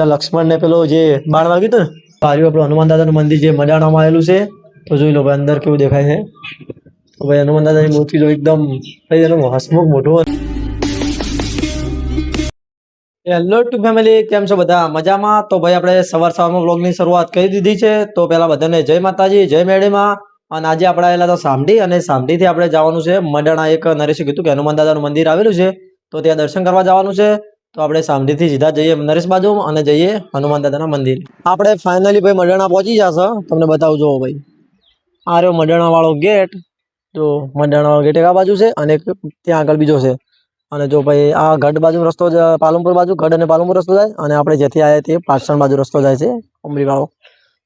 લક્ષ્મણ ને પેલો જે બાણ વાગ્યું હતું ને આવ્યું આપણું હનુમાન દાદાનું મંદિર જે મડાણામાં આવેલું છે તો જોઈ લો ભાઈ અંદર કેવું દેખાય છે તો ભાઈ હનુમાન દાદાની મૂર્તિ જો એકદમ ભાઈ એનું હસમુખ મોઢું હેલો ટુ ફેમિલી કેમ છો બધા મજામાં તો ભાઈ આપણે સવારમાં વ્લોગની શરૂઆત કરી દીધી છે તો પહેલા બધાને જય માતાજી જય મેળીમાં અને આજે આપણે આવેલા તો સામડી અને સામડીથી આપણે જવાનું છે મડાણા એક નરેશે કીધું કે હનુમાન દાદાનું મંદિર આવેલું છે તો ત્યાં દર્શન કરવા જવાનું છે તો આપણે સામડીથી સીધા જઈએ નરેશ બાજુ અને જઈએ હનુમાન દાદાના મંદિર આપણે ફાઇનલી ભાઈ મડાણા પહોંચી જશે તમને બતાવું જો ભાઈ આ રહ્યો મડાણા વાળો ગેટ જો મડાણા વાળો ગેટ એક આ બાજુ છે અને ત્યાં આગળ બીજો છે અને જો ભાઈ આ ગઢ બાજુ રસ્તો પાલનપુર બાજુ ગઢ અને પાલનપુર રસ્તો જાય અને આપણે જેથી આવ્યા તે પાટણ બાજુ રસ્તો જાય છે ઉમરી વાળો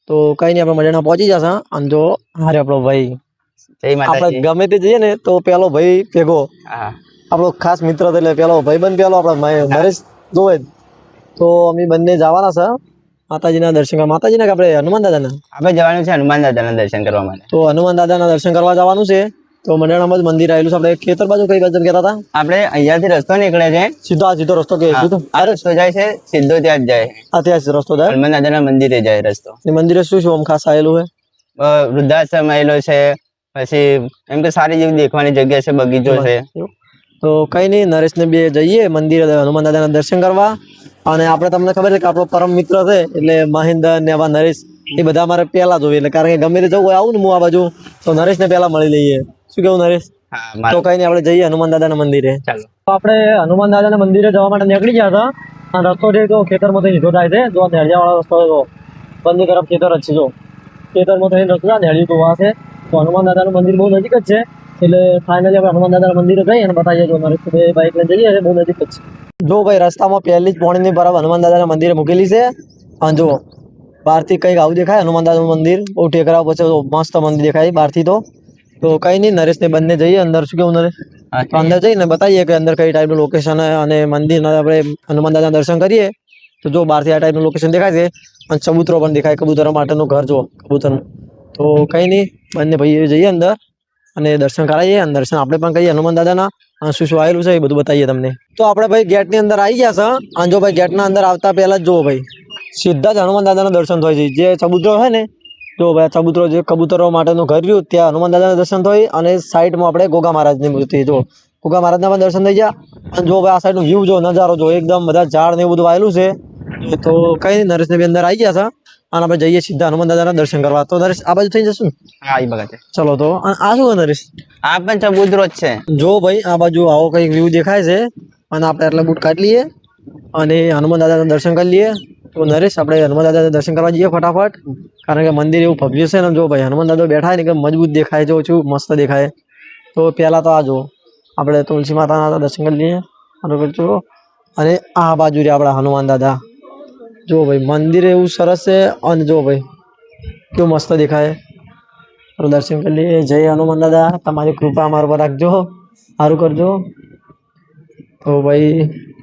તો કઈ નહીં આપણે મડાણા પહોંચી જશે અને જો હારે આપણો ભાઈ આપણે ગમે તે જઈએ ને તો પેલો ભાઈ ભેગો આપણો ખાસ મિત્ર એટલે પેલો ભાઈબંધ પેલો આપણા નરેશ જોવે તો અમે બંને જવાના છે માતાજીના દર્શન કરવા માતાજીના કે આપણે હનુમાન દાદાના આપણે જવાનું છે હનુમાન દાદાના દર્શન કરવા માટે તો હનુમાન દાદાના દર્શન કરવા જવાનું છે તો મડાણામાં જ મંદિર આવેલું છે આપણે ખેતર બાજુ કઈ બાજુ કહેતા હતા આપણે અહીંયાથી રસ્તો નીકળે છે સીધો રસ્તો કે આ રસ્તો જાય છે સીધો ત્યાં જ જાય ત્યાં રસ્તો જાય હનુમાન દાદાના મંદિરે જાય રસ્તો મંદિરે શું શું આમ ખાસ આવેલું છે વૃદ્ધાશ્રમ આવેલો છે પછી એમ કે સારી જેવી દેખવાની જગ્યા છે બગીચો છે તો કઈ નહીં નરેશ ને બે જઈએ મંદિર હનુમાન દાદાના દર્શન કરવા અને આપણે તમને ખબર છે કે આપણો પરમ મિત્ર છે એટલે મહેન્દ્ર ને આવા નરેશ એ બધા અમારે પહેલા જોઈએ એટલે કારણ કે ગમે તે જવું હોય આવું ને હું આ બાજુ તો નરેશ ને પહેલા મળી લઈએ શું કેવું નરેશ તો કઈ નહીં આપણે જઈએ હનુમાન દાદાના મંદિરે ચાલો તો આપણે હનુમાન દાદાના મંદિરે જવા માટે નીકળી ગયા હતા અને રસ્તો છે તો ખેતરમાંથી નીકળો થાય છે જો નેળિયા વાળો રસ્તો જો બંને તરફ ખેતર જ છે જો ખેતરમાં તો રસ્તો નેળિયું તો આ છે તો હનુમાન દાદાનું મંદિર બહુ નજીક જ છે એટલે ફાઇનલી આપણે હનુમાન દાદાના મંદિરે જઈએ અને બતાવીએ જો નરેશ બાઈક લઈને જઈએ બહુ નજીક જ છે જો ભાઈ રસ્તામાં પહેલી જ પોણીની બરાબર હનુમાન દાદાના મંદિરે મૂકેલી છે અને જો બહારથી કંઈક આવું દેખાય હનુમાન દાદાનું મંદિર બહુ ટેકરા પછી મસ્ત મંદિર દેખાય બહારથી તો કઈ નહીં નરેશ ને બંને જઈએ અંદર શું કેવું નરેશ અંદર જઈને બતાવીએ કે અંદર કઈ ટાઈપનું લોકેશન અને મંદિર આપણે હનુમાન દાદાના દર્શન કરીએ તો જો બહારથી આ ટાઈપનું લોકેશન દેખાય છે અને ચબૂતરો પણ દેખાય કબૂતરો માટેનું ઘર જો કબૂતરનું તો કઈ નહીં બંને ભાઈ જઈએ અંદર અને દર્શન કરાવીએ અને દર્શન આપણે પણ કરીએ હનુમાન દાદાના અને શું શું આવેલું છે એ બધું બતાવીએ તમને તો આપણે ભાઈ ગેટની અંદર આવી ગયા છે અને જો ભાઈ ગેટના અંદર આવતા પહેલા જ જુઓ ભાઈ સીધા જ હનુમાન દાદાના દર્શન થાય છે જે ચબૂતરો હોય ને જો ભાઈ ચબૂતરો જે કબૂતરો માટેનું ઘર રહ્યું ત્યાં હનુમાન દાદાના દર્શન થાય અને સાઈડમાં આપણે ગોગા મહારાજની મૂર્તિ જો ગોગા મહારાજના પણ દર્શન થઈ ગયા અને જો ભાઈ આ સાઈડનું વ્યૂ જો નજારો જો એકદમ બધા ઝાડ ને એવું બધું આવેલું છે તો કઈ નહીં નરેશને બી અંદર આવી ગયા છે અને આપણે જઈએ સીધા હનુમાન દાદાના દર્શન કરવા તો નરેશ આ બાજુ થઈ જશું ચલો તો આ શું નરેશ આ પણ ચબૂતરો જ છે જો ભાઈ આ બાજુ આવો કઈક વ્યૂ દેખાય છે અને આપણે એટલે બૂટ કાઢી લઈએ અને હનુમાન દાદાના દર્શન કરી લઈએ તો નરેશ આપણે હનુમાન દાદાના દર્શન કરવા જઈએ ફટાફટ કારણ કે મંદિર એવું ભવ્ય છે ને જો ભાઈ હનુમાન દાદા બેઠા ને કે મજબૂત દેખાય જો છું મસ્ત દેખાય તો પહેલા તો આ જો આપણે તુલસી માતાના દર્શન કરી લઈએ અને આ બાજુ રે આપણા હનુમાન દાદા જો ભાઈ મંદિર એવું સરસ છે અને જો ભાઈ કેવું મસ્ત દેખાય દર્શન કરી લઈએ જય હનુમાન દાદા તમારી કૃપા અમારા પર રાખજો સારું કરજો તો ભાઈ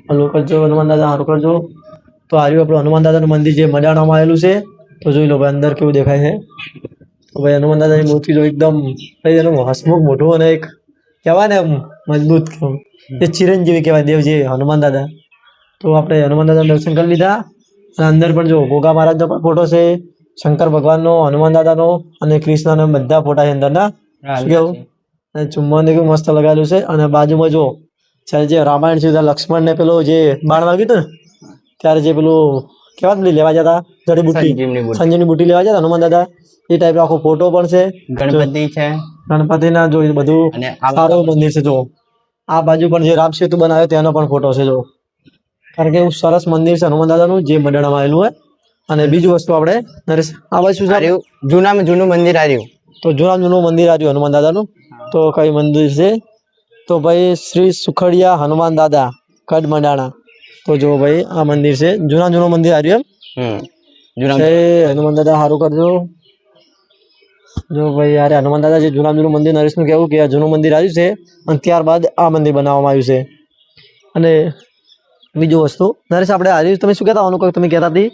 હલું કરજો હનુમાન દાદા સારું કરજો તો આવ્યું આપણું હનુમાન દાદાનું મંદિર જે મડાણામાં આવેલું છે તો જોઈ લો ભાઈ અંદર કેવું દેખાય છે તો ભાઈ હનુમાન દાદાની મૂર્તિ જો એકદમ ભાઈ એનું હસમુખ મોઢું અને એક કહેવાય ને મજબૂત એ ચિરંજીવી કહેવાય દેવજી હનુમાન દાદા તો આપણે હનુમાન દાદાના દર્શન કરી લીધા અને અંદર પણ જો ગોગા મહારાજનો પણ ફોટો છે શંકર ભગવાનનો હનુમાન દાદાનો અને કૃષ્ણનો બધા ફોટા છે અંદરના શું કેવું અને ચુમ્માને કેવું મસ્ત લગાવેલું છે અને બાજુમાં જો જે રામાયણ છે લક્ષ્મણ ને પેલો જે બાણ વાગ્યું હતું ને ત્યારે જે પેલું કેવા લેવા જતા જડીબુટ્ટી સંજીવની બુટ્ટી લેવા જતા હનુમાન દાદા એ ટાઈપ આખો ફોટો પણ છે ગણપતિ છે ગણપતિના જો બધું સારું મંદિર છે જો આ બાજુ પણ જે રામ સેતુ બનાવ્યો તેનો પણ ફોટો છે જો કારણ કે એવું સરસ મંદિર છે હનુમાન દાદાનું જે મડાણામાં આવેલું હોય અને બીજું વસ્તુ આપણે નરેશ આ બાજુ શું જૂનામાં જૂનું મંદિર આવ્યું તો જૂનું મંદિર આવ્યું હનુમાન દાદાનું તો કઈ મંદિર છે તો ભાઈ શ્રી સુખડિયા હનુમાન દાદા કડ મડાણા તો જો ભાઈ આ મંદિર છે જૂનું મંદિર આવ્યું એમ હનુમાન દાદા સારું કરજો જો ભાઈ યાર હનુમાન દાદા જે જૂનું મંદિર નરેશનું કહેવું કે આ જૂનું મંદિર આવ્યું છે અને ત્યારબાદ આ મંદિર બનાવવામાં આવ્યું છે અને બીજું વસ્તુ નરેશ આપણે આવ્યું તમે શું કહેતા તમે કહેતા હતી